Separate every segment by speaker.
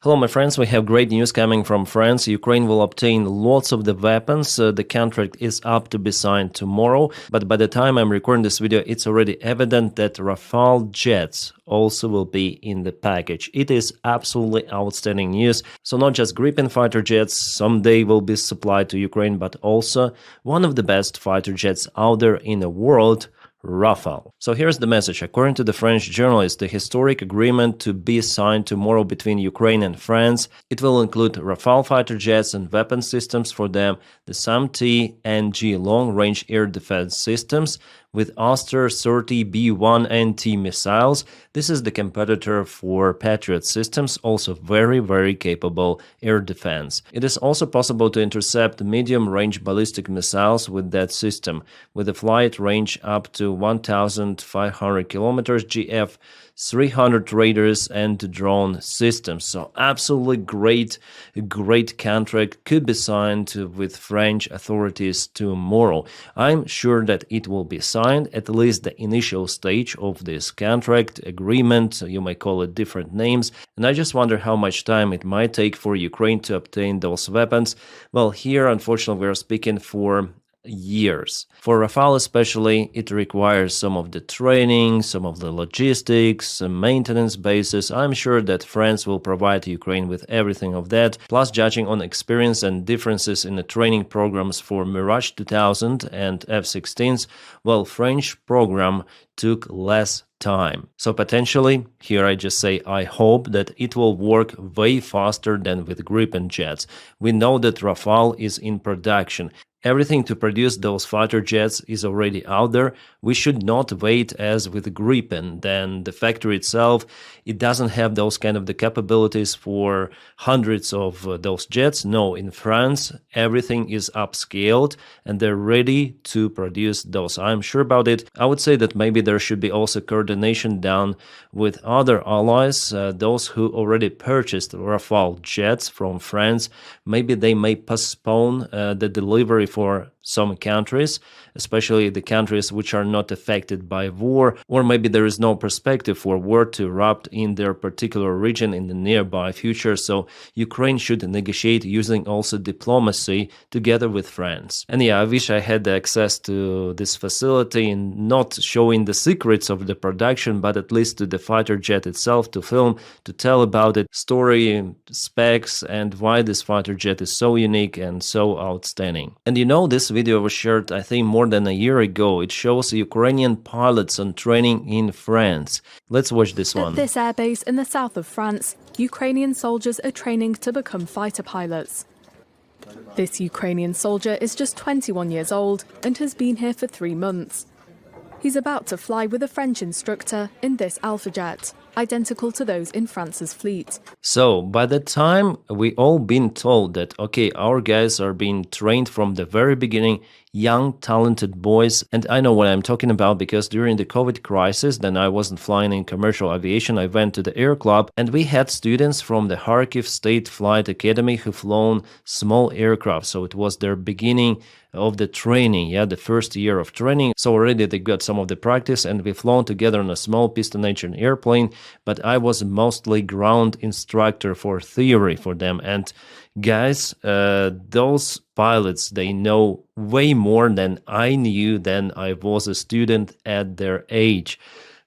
Speaker 1: Hello, my friends. We have great news coming from France. Ukraine will obtain lots of the weapons. The contract is up to be signed tomorrow. But by the time I'm recording this video, it's already evident that Rafale jets also will be in the package. It is absolutely outstanding news. So not just Gripen fighter jets someday will be supplied to Ukraine, but also one of the best fighter jets out there in the world, Rafale. So here's the message. According to the French journalist, the historic agreement to be signed tomorrow between Ukraine and France, it will include Rafale fighter jets and weapon systems for them, the SAM-T and G long-range air defense systems, with Aster-30B1NT missiles. This is the competitor for Patriot systems, also very capable air defense. It is also possible to intercept medium-range ballistic missiles with that system, with a flight range up to 1,500 kilometers, GF 300 radars and drone systems. So absolutely great contract could be signed with French authorities tomorrow. I'm sure that it will be signed, at least the initial stage of this contract agreement. You may call it different names. And I just wonder how much time it might take for Ukraine to obtain those weapons. Well, here, unfortunately, we're speaking for years. For Rafale especially, it requires some of the training, some of the logistics, some maintenance bases. I'm sure that France will provide Ukraine with everything of that. Plus, judging on experience and differences in the training programs for Mirage 2000 and F-16s, well, French program took less time. So potentially, here I just say I hope that it will work way faster than with Gripen jets. We know that Rafale is in production. Everything to produce those fighter jets is already out there. We should not wait as with Gripen. Then the factory itself, it doesn't have those kind of the capabilities for hundreds of those jets. No, in France, everything is upscaled and they're ready to produce those. I'm sure about it. I would say that maybe there should be also coordination done with other allies, those who already purchased Rafale jets from France. Maybe they may postpone the delivery for some countries, especially the countries which are not affected by war, or maybe there is no perspective for war to erupt in their particular region in the nearby future. So Ukraine should negotiate using also diplomacy together with France. And yeah, I wish I had access to this facility and not showing the secrets of the production, but at least to the fighter jet itself, to film, to tell about it, story, specs, and why this fighter jet is so unique and so outstanding. And you know, this video was shared, I think, more than a year ago. It shows Ukrainian pilots on training in France. Let's watch this one.
Speaker 2: At this airbase in the south of France, Ukrainian soldiers are training to become fighter pilots. This Ukrainian soldier is just 21 years old and has been here for 3 months. He's about to fly with a French instructor in this Alpha jet, identical to those in France's fleet.
Speaker 1: So, by the time we all been told that, okay, our guys are being trained from the very beginning, young, talented boys, and I know what I'm talking about because during the COVID crisis, then I wasn't flying in commercial aviation, I went to the air club, and we had students from the Kharkiv State Flight Academy who flown small aircraft, so it was their beginning of the training, the first year of training. So already they got some of the practice and we flown together on a small piston engine airplane, but I was mostly ground instructor for theory for them. And guys, those pilots, they know way more than I knew then I was a student at their age.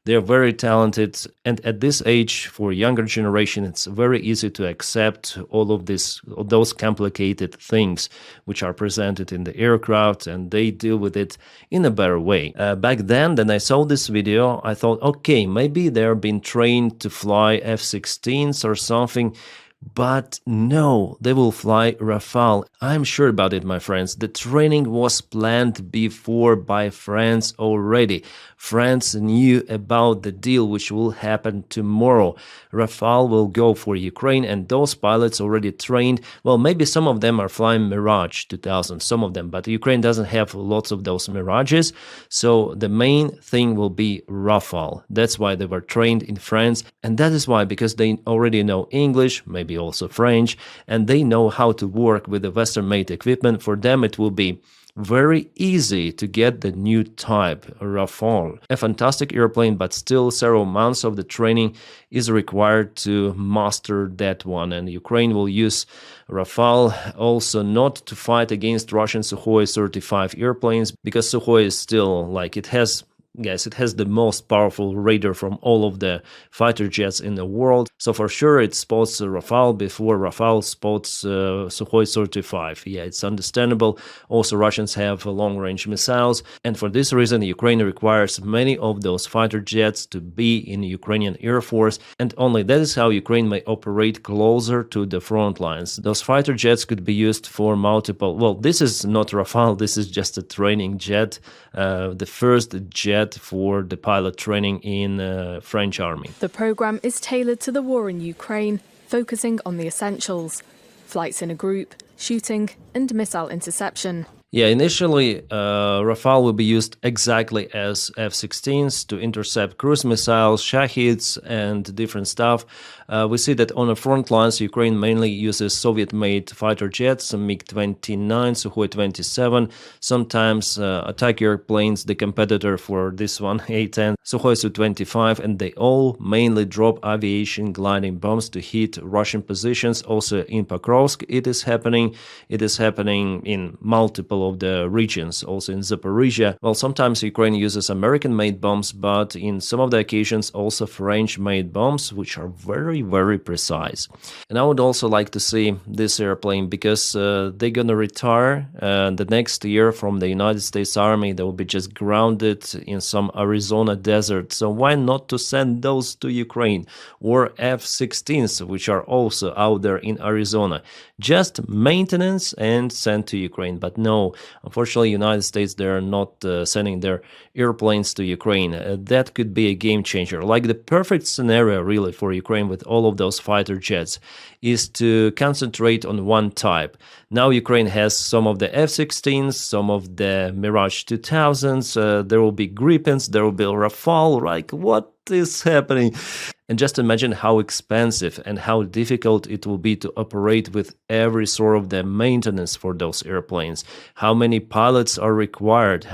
Speaker 1: They're very talented, and at this age, for younger generation, it's very easy to accept all of those complicated things which are presented in the aircraft, and they deal with it in a better way. Back then I saw this video, I thought, okay, maybe they're being trained to fly F-16s or something. But no, they will fly Rafale. I'm sure about it, my friends. The training was planned before by France already. France knew about the deal which will happen tomorrow. Rafale will go for Ukraine, and those pilots already trained. Well, maybe some of them are flying Mirage 2000, some of them, but Ukraine doesn't have lots of those Mirages. So the main thing will be Rafale. That's why they were trained in France, and that is why, because they already know English, maybe also French, and they know how to work with the Western-made equipment. For them, it will be very easy to get the new type, Rafale. A fantastic airplane, but still several months of the training is required to master that one. And Ukraine will use Rafale also not to fight against Russian Sukhoi 35 airplanes, because Sukhoi is still like it has the most powerful radar from all of the fighter jets in the world. So for sure it spots Rafale before Rafale spots Sukhoi 35. Yeah, it's understandable. Also, Russians have long-range missiles, and for this reason, Ukraine requires many of those fighter jets to be in the Ukrainian Air Force, and only that is how Ukraine may operate closer to the front lines. Those fighter jets could be used for multiple... Well, this is not Rafale, this is just a training jet, the first jet for the pilot training in French army.
Speaker 2: The program is tailored to the war in Ukraine, focusing on the essentials: flights in a group, shooting, and missile interception.
Speaker 1: Yeah, initially, Rafale will be used exactly as F-16s to intercept cruise missiles, Shahids, and different stuff. We see that on the front lines, Ukraine mainly uses Soviet-made fighter jets, MiG-29, Sukhoi 27, sometimes attack airplanes, the competitor for this one, A-10, Sukhoi Su-25, and they all mainly drop aviation gliding bombs to hit Russian positions. Also in Pokrovsk it is happening. It is happening in multiple of the regions, also in Zaporizhia. Well, sometimes Ukraine uses American-made bombs, but in some of the occasions also French-made bombs, which are very, very precise. And I would also like to see this airplane because they're gonna retire the next year from the United States Army. They will be just grounded in some Arizona desert. So why not to send those to Ukraine? Or F-16s, which are also out there in Arizona. Just maintenance and send to Ukraine. But no, unfortunately, United States, they're not sending their airplanes to Ukraine. That could be a game changer. Like the perfect scenario really for Ukraine with all of those fighter jets is to concentrate on one type. Now Ukraine has some of the F-16s, some of the Mirage 2000s, there will be Gripens, there will be Rafale. Like, what is happening? And just imagine how expensive and how difficult it will be to operate with every sort of the maintenance for those airplanes. How many pilots are required?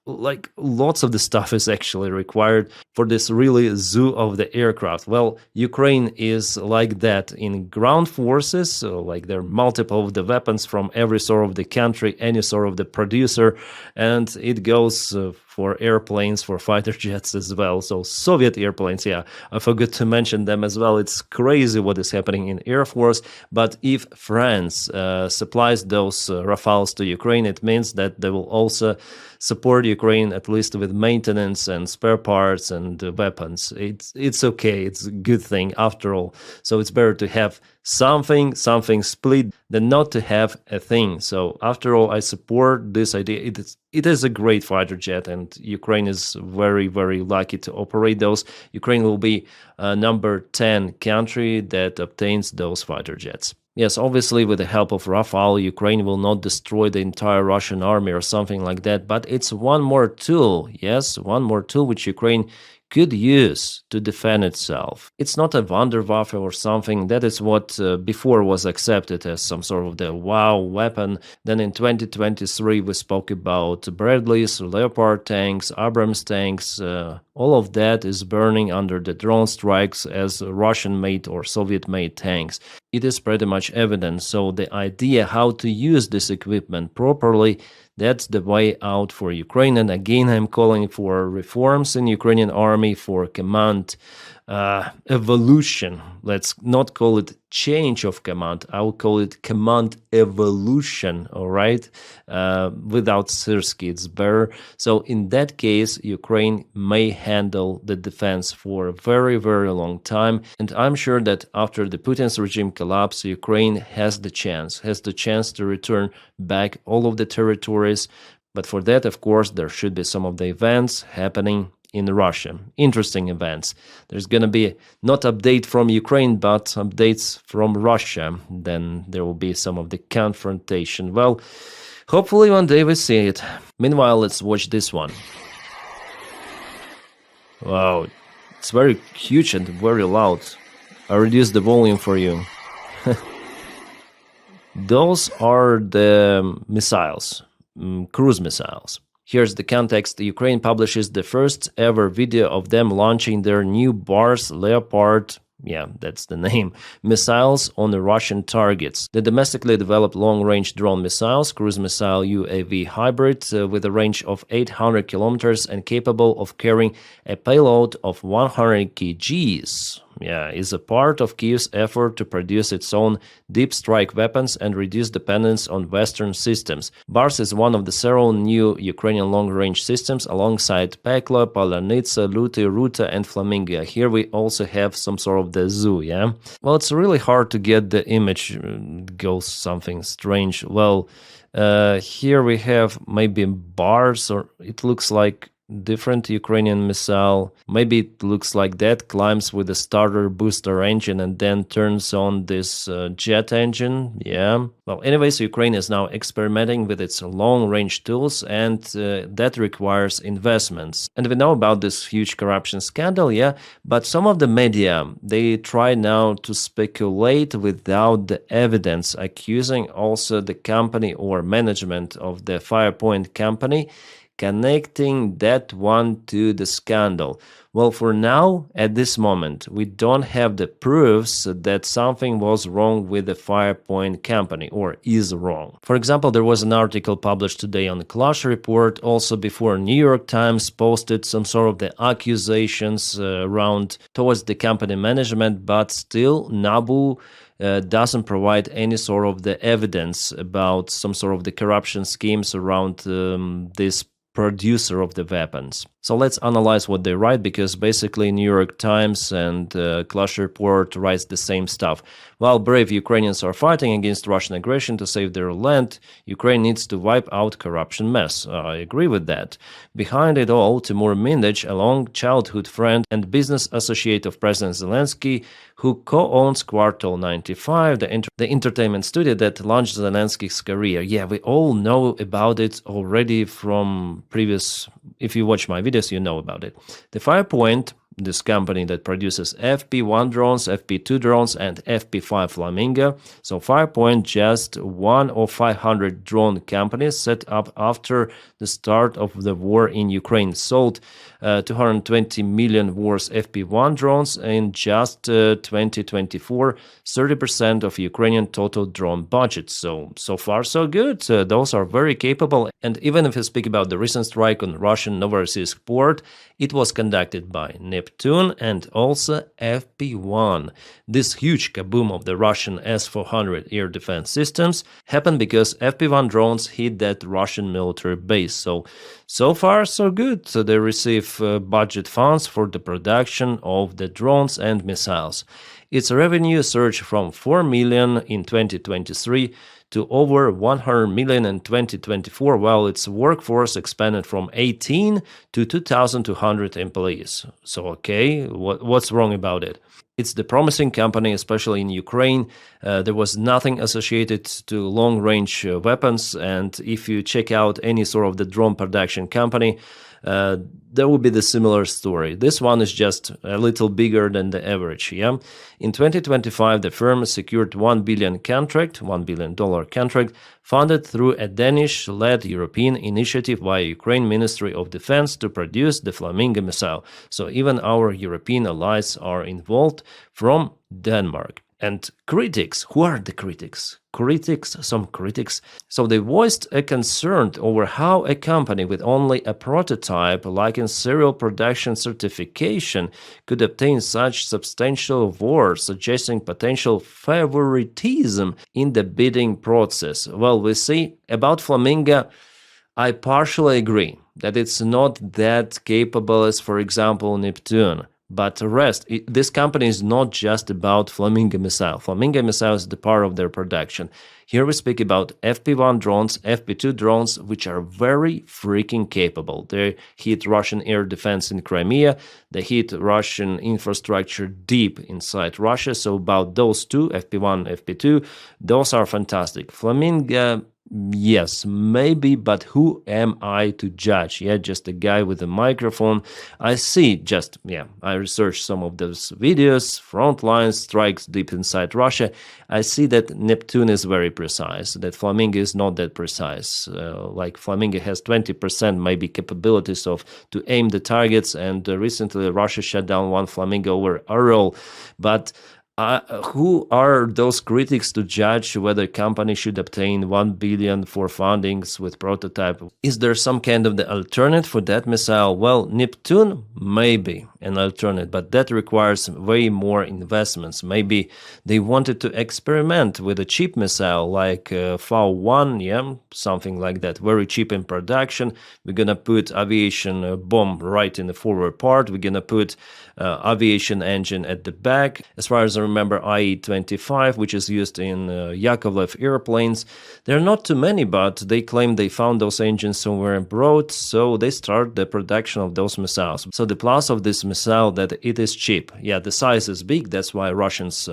Speaker 1: Like lots of the stuff is actually required for this really zoo of the aircraft. Well, Ukraine is like that in ground forces, so like there are multiple of the weapons from every sort of the country, any sort of the producer, and it goes for airplanes, for fighter jets as well. So Soviet airplanes, yeah, I forgot to mention them as well. It's crazy what is happening in Air Force. But if France supplies those Rafales to Ukraine, it means that they will also support Ukraine at least with maintenance and spare parts and weapons. It's okay. It's a good thing after all. So it's better to have something split than not to have a thing. So after all, I support this idea. It is a great fighter jet, and Ukraine is very, very lucky to operate those. Ukraine will be number 10 country that obtains those fighter jets. Yes, obviously with the help of Rafale, Ukraine will not destroy the entire Russian army or something like that, but it's one more tool, yes, one more tool which Ukraine could use to defend itself. It's not a Wunderwaffe or something. That is what before was accepted as some sort of the wow weapon. Then in 2023 we spoke about Bradleys, Leopard tanks, Abrams tanks. All of that is burning under the drone strikes as Russian-made or Soviet-made tanks. It is pretty much evident. So the idea how to use this equipment properly, that's the way out for Ukraine. And again, I'm calling for reforms in Ukrainian army, for command evolution. Let's not call it change of command. I will call it command evolution, all right? Without Syrsky, it's better. So in that case, Ukraine may handle the defense for a very, very long time. And I'm sure that after the Putin's regime collapse, Ukraine has the chance to return back all of the territories. But for that, of course, there should be some of the events happening in Russia. Interesting events. There's going to be not update from Ukraine, but updates from Russia. Then there will be some of the confrontation. Well, hopefully one day we see it. Meanwhile, let's watch this one. Wow, it's very huge and very loud. I reduced the volume for you. Those are the missiles. cruise missiles. Here's the context. Ukraine publishes the first ever video of them launching their new Bars Leopard, yeah, that's the name, missiles on the Russian targets. The domestically developed long-range drone missiles, cruise missile UAV hybrid with a range of 800 kilometers and capable of carrying a payload of 100 kgs. Yeah, is a part of Kyiv's effort to produce its own deep strike weapons and reduce dependence on Western systems. Bars is one of the several new Ukrainian long-range systems alongside Pekla, Palanitsa, Luty, Ruta, and Flamingo. Here we also have some sort of the zoo, yeah? Well, it's really hard to get the image, goes something strange. Well, here we have maybe bars, or it looks like different Ukrainian missile. Maybe it looks like that, climbs with a starter booster engine and then turns on this jet engine. Yeah. Well, anyways, Ukraine is now experimenting with its long-range tools, and that requires investments. And we know about this huge corruption scandal, yeah, but some of the media, they try now to speculate without the evidence, accusing also the company or management of the Firepoint company connecting that one to the scandal. Well, for now, at this moment, we don't have the proofs that something was wrong with the Firepoint company, or is wrong. For example, there was an article published today on the Clash Report, also before New York Times posted some sort of the accusations around towards the company management, but still NABU doesn't provide any sort of the evidence about some sort of the corruption schemes around this producer of the weapons. So let's analyze what they write, because basically New York Times and Clash Report writes the same stuff. While brave Ukrainians are fighting against Russian aggression to save their land, Ukraine needs to wipe out corruption mess. I agree with that. Behind it all, Timur Mindich, a long childhood friend and business associate of President Zelensky, who co-owns Quartal 95, the entertainment studio that launched Zelensky's career. Yeah, we all know about it already from previous, if you watch my videos, you know about it. The Firepoint, this company that produces FP1 drones, FP2 drones, and FP5 Flamingo. So Firepoint, just one of 500 drone companies set up after the start of the war in Ukraine, sold 220 million worth FP1 drones in just 2024, 30% of Ukrainian total drone budget. So far so good. Those are very capable. And even if we speak about the recent strike on Russian Novorossiysk port, it was conducted by Neptune and also FP1. This huge kaboom of the Russian S-400 air defense systems happened because FP1 drones hit that Russian military base. So far so good. So they receive budget funds for the production of the drones and missiles. Its revenue surged from 4 million in 2023 to over 100 million in 2024, while its workforce expanded from 18 to 2,200 employees. So, okay, what's wrong about it? It's the promising company, especially in Ukraine. There was nothing associated to long-range weapons, and if you check out any sort of the drone production company, there will be the similar story. This one is just a little bigger than the average, yeah? In 2025, the firm secured $1 billion contract, funded through a Danish-led European initiative by Ukraine Ministry of Defense to produce the Flamingo missile. So even our European allies are involved from Denmark. And critics, who are the critics? Some critics. So they voiced a concern over how a company with only a prototype, like in serial production certification, could obtain such substantial awards, suggesting potential favoritism in the bidding process. Well, we see about Flamingo, I partially agree that it's not that capable as, for example, Neptune. But the rest, this company is not just about Flamingo missile. Flamingo missile is the part of their production. Here we speak about FP1 drones, FP2 drones, which are very freaking capable. They hit Russian air defense in Crimea. They hit Russian infrastructure deep inside Russia. So about those two, FP1, FP2, those are fantastic. Flamingo, Yes, maybe, but who am I to judge? Yeah, just a guy with a microphone. I see just, yeah, I researched some of those videos, front lines, strikes deep inside Russia. I see that Neptune is very precise, that Flamingo is not that precise. Like Flamingo has 20% maybe capabilities of to aim the targets, and recently Russia shut down one Flamingo over Ural, but who are those critics to judge whether company should obtain 1 billion for fundings with prototype? Is there some kind of the alternate for that missile? Well, Neptune may be an alternate, but that requires way more investments. Maybe they wanted to experiment with a cheap missile like V1, yeah, something like that, very cheap in production. We're gonna put aviation bomb right in the forward part. We're gonna put aviation engine at the back. As far as I remember, IE-25, which is used in Yakovlev airplanes. There are not too many, but they claim they found those engines somewhere abroad, so they start the production of those missiles. So the plus of this missile that it is cheap. Yeah, the size is big, that's why Russians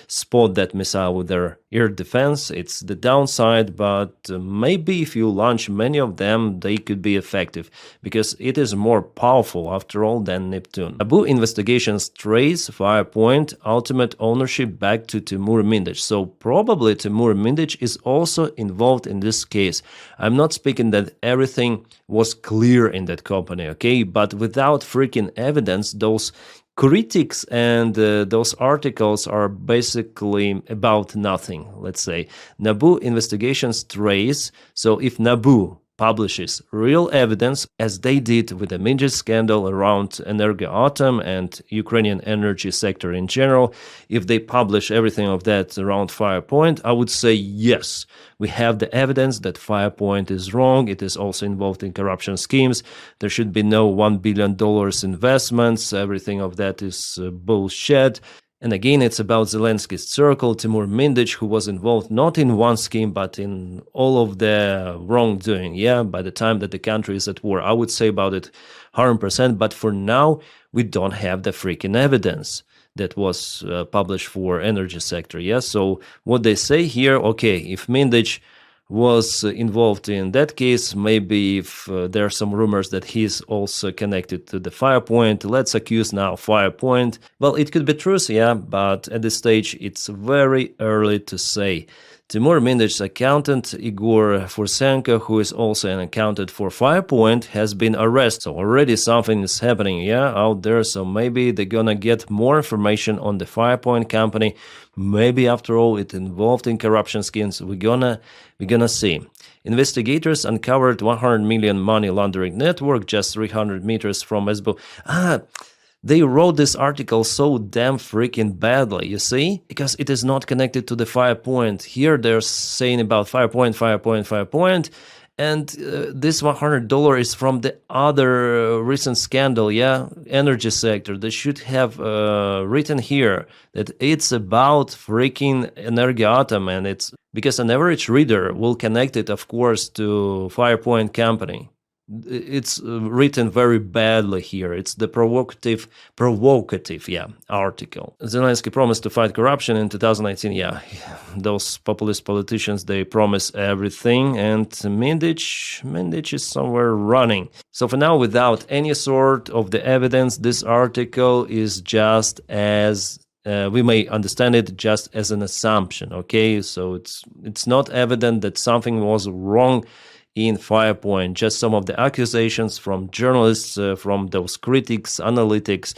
Speaker 1: spot that missile with their air defense. It's the downside, but maybe if you launch many of them, they could be effective, because it is more powerful, after all, than Neptune. Abu investigations trace Firepoint ultimate ownership back to Timur Mindich, so probably Timur Mindich is also involved in this case. I'm not speaking that everything was clear in that company, okay, but without freaking evidence, those critics and those articles are basically about nothing, let's say. Nabu investigations trace, so if Nabu publishes real evidence, as they did with the Mindich scandal around Energoatom and Ukrainian energy sector in general, if they publish everything of that around Firepoint, I would say yes, we have the evidence that Firepoint is wrong, it is also involved in corruption schemes, there should be no $1 billion investments, everything of that is bullshit. And again, it's about Zelensky's circle, Timur Mindich, who was involved not in one scheme, but in all of the wrongdoing. Yeah, by the time that the country is at war, I would say about it 100%. But for now, we don't have the freaking evidence that was published for energy sector. Yeah, so what they say here, okay, if Mindich was involved in that case, maybe if there are some rumors that he's also connected to the Firepoint, let's accuse now Firepoint. Well, it could be true, yeah, but at this stage it's very early to say. Timur Mindich's accountant, Igor Fursenko, who is also an accountant for Firepoint, has been arrested. So already something is happening, yeah, out there. So maybe they're gonna get more information on the Firepoint company. Maybe after all, it's involved in corruption schemes. We're gonna see. Investigators uncovered 100 million money laundering network just 300 meters from SBO. They wrote this article so damn freaking badly, you see? Because it is not connected to the Firepoint. Here they're saying about Firepoint, and this $100 is from the other recent scandal, yeah? Energy sector. They should have written here that it's about freaking Energoatom, and it's because an average reader will connect it, of course, to Firepoint company. It's written very badly here. It's the provocative, article. Zelensky promised to fight corruption in 2019. Yeah, those populist politicians, they promise everything, and Mindich is somewhere running. So for now, without any sort of the evidence, this article is just as we may understand it just as an assumption. Okay, so it's not evident that something was wrong in Firepoint, just some of the accusations from journalists, from those critics, analytics,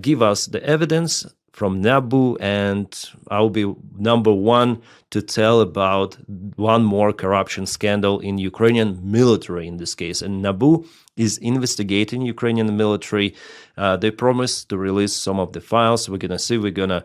Speaker 1: give us the evidence from Nabu, and I'll be number one to tell about one more corruption scandal in Ukrainian military in this case. And Nabu is investigating Ukrainian military. They promised to release some of the files. We're going to see, we're going to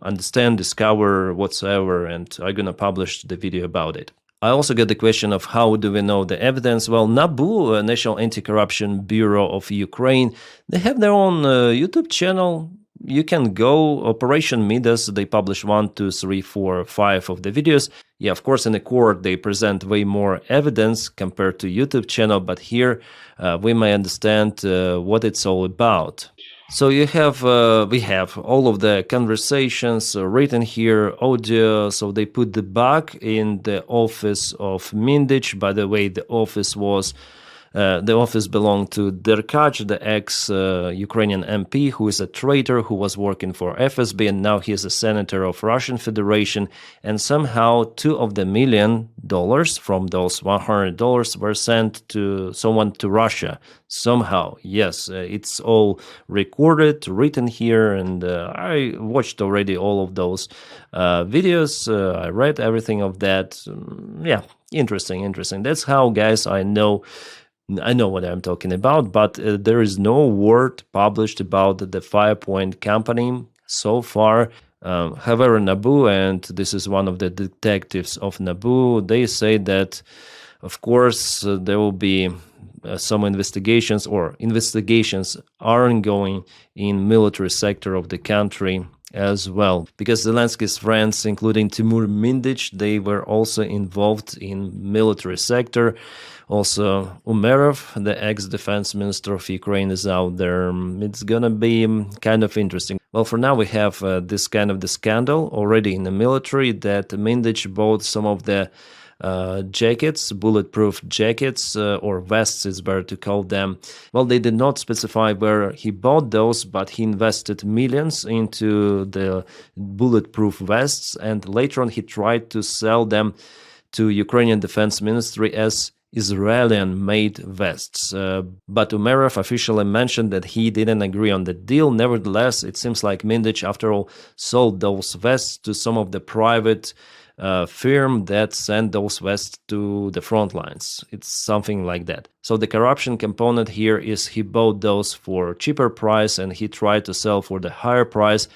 Speaker 1: understand, discover whatsoever, and I'm going to publish the video about it. I also get the question of how do we know the evidence? Well, NABU, National Anti-Corruption Bureau of Ukraine, they have their own YouTube channel. You can go, Operation Midas, they publish 1, 2, 3, 4, 5 of the videos. Yeah, of course, in the court, they present way more evidence compared to YouTube channel, but here we may understand what it's all about. So we have all of the conversations written here, audio. So they put the bug in the office of Mindich. By the way, the office belonged to Derkach, the ex-Ukrainian MP, who is a traitor who was working for FSB, and now he is a senator of Russian Federation. And somehow $2 million from those $100 were sent to someone to Russia. Somehow, yes, it's all recorded, written here, and I watched already all of those videos. I read everything of that. Yeah, interesting. That's how, guys, I know what I'm talking about, but there is no word published about the Firepoint company so far. However, NABU, and this is one of the detectives of NABU, they say that, of course, there will be some investigations are ongoing in military sector of the country as well, because Zelensky's friends, including Timur Mindich, they were also involved in military sector. Also, Umerov, the ex-defense minister of Ukraine, is out there. It's gonna be kind of interesting. Well, for now, we have this kind of the scandal already in the military that Mindich bought some of the jackets, bulletproof jackets, or vests is better to call them. Well, they did not specify where he bought those, but he invested millions into the bulletproof vests, and later on he tried to sell them to Ukrainian Defense Ministry as Israeli-made vests. But Umerov officially mentioned that he didn't agree on the deal. Nevertheless, it seems like Mindich, after all, sold those vests to some of the private firm that sent those vests to the front lines. It's something like that. So the corruption component here is he bought those for cheaper price and he tried to sell for the higher price,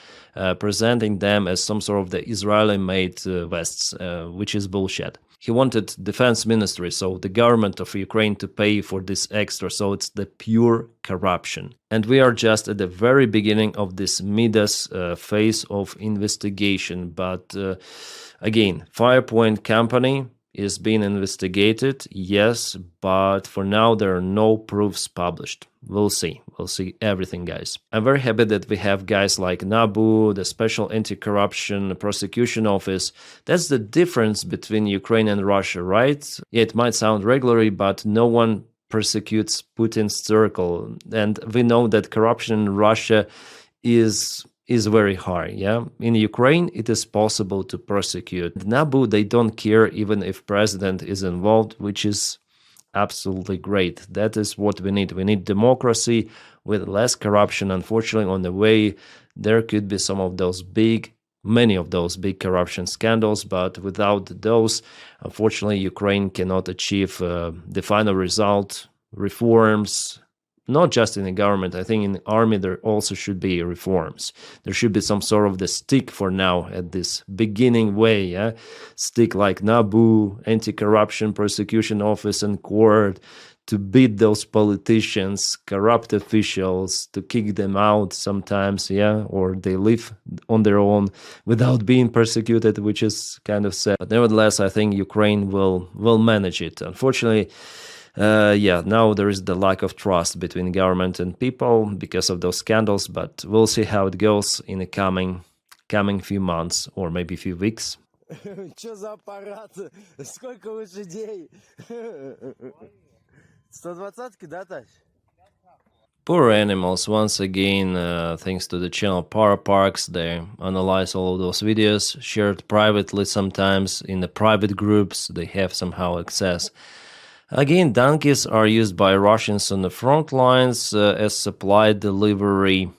Speaker 1: presenting them as some sort of the Israeli-made vests, which is bullshit. He wanted defense ministry, so the government of Ukraine, to pay for this extra. So it's the pure corruption. And we are just at the very beginning of this Midas phase of investigation. But again, Firepoint company is being investigated, yes, but for now there are no proofs published. We'll see everything, guys. I'm very happy that we have guys like NABU, the Special Anti-Corruption Prosecution Office. That's the difference between Ukraine and Russia, right? Yeah, it might sound regularly, but no one persecutes Putin's circle. And we know that corruption in Russia is very high, yeah? In Ukraine, it is possible to prosecute. NABU, they don't care even if president is involved, which is absolutely great. That is what we need. We need democracy with less corruption. Unfortunately, on the way, there could be many of those big corruption scandals, but without those, unfortunately, Ukraine cannot achieve the final result, reforms. Not just in the government, I think in the army there also should be reforms. There should be some sort of the stick for now at this beginning way, yeah? Stick like NABU, Anti-Corruption Prosecution Office and Court, to beat those politicians, corrupt officials, to kick them out sometimes, yeah? Or they live on their own without being persecuted, which is kind of sad. But nevertheless, I think Ukraine will manage it. Unfortunately, now there is the lack of trust between government and people because of those scandals, but we'll see how it goes in the coming few months or maybe few weeks.
Speaker 3: Что за аппарат? Сколько лошадей? 120-ки, да, Тась?
Speaker 1: Poor animals, once again, thanks to the channel Power Parks, they analyze all of those videos, shared privately sometimes in the private groups, they have somehow access. Again, donkeys are used by Russians on the front lines as supply delivery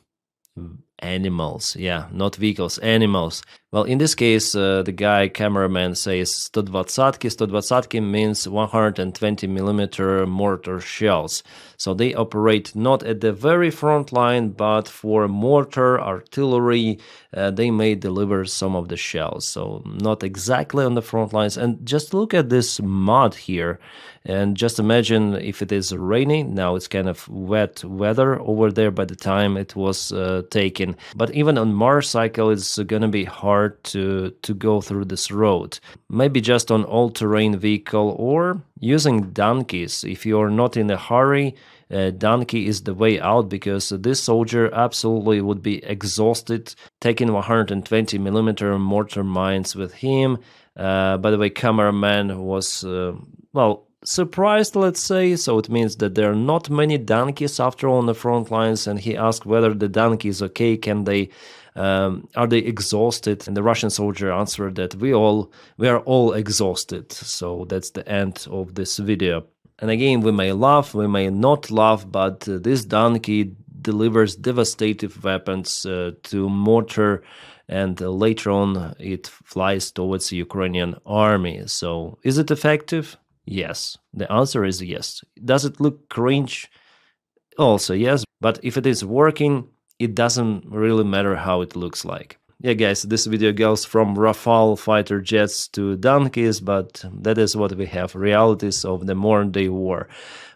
Speaker 1: animals. Yeah, not vehicles, animals. Well, in this case, the cameraman says 120-ки. 120-ки means 120mm mortar shells. So they operate not at the very front line, but for mortar, artillery, they may deliver some of the shells. So not exactly on the front lines. And just look at this mud here. And just imagine if it is raining. Now it's kind of wet weather over there by the time it was taken. Ukraine. But even on motorcycle, it's gonna be hard to go through this road. Maybe just on all-terrain vehicle or using donkeys. If you're not in a hurry, donkey is the way out, because this soldier absolutely would be exhausted taking 120 millimeter mortar mines with him. By the way, cameraman was well, surprised, let's say, so it means that there are not many donkeys after all on the front lines, and he asked whether the donkey is okay, can they are they exhausted? And the Russian soldier answered that we are all exhausted. So that's the end of this video. And again, we may laugh, we may not laugh, but this donkey delivers devastating weapons to mortar, and later on it flies towards the Ukrainian army. So is it effective? Yes. The answer is yes. Does it look cringe? Also yes. But if it is working, it doesn't really matter how it looks like. Yeah, guys, this video goes from Rafale fighter jets to donkeys, but that is what we have, realities of the modern day war.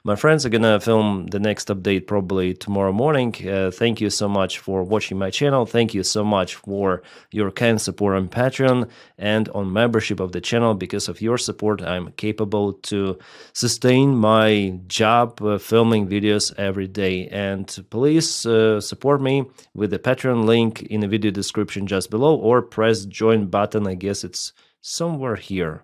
Speaker 1: My friends are gonna film the next update probably tomorrow morning. Thank you so much for watching my channel. Thank you so much for your kind support on Patreon and on membership of the channel. Because of your support, I'm capable to sustain my job filming videos every day. And please support me with the Patreon link in the video description just below, or press join button. I guess it's somewhere here.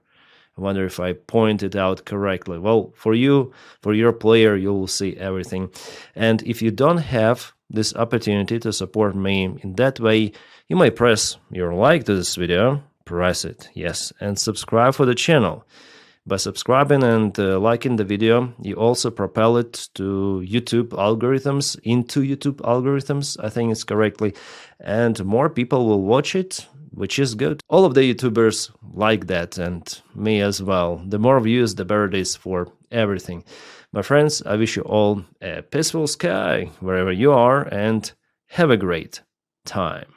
Speaker 1: I wonder if I pointed out correctly. Well, for you, for your player, you will see everything. And if you don't have this opportunity to support me in that way, you may press your like to this video, press it, yes, and subscribe for the channel. By subscribing and liking the video, you also propel it to YouTube algorithms, I think it's correctly, and more people will watch it, which is good. All of the YouTubers like that, and me as well. The more views, the better it is for everything. My friends, I wish you all a peaceful sky wherever you are, and have a great time.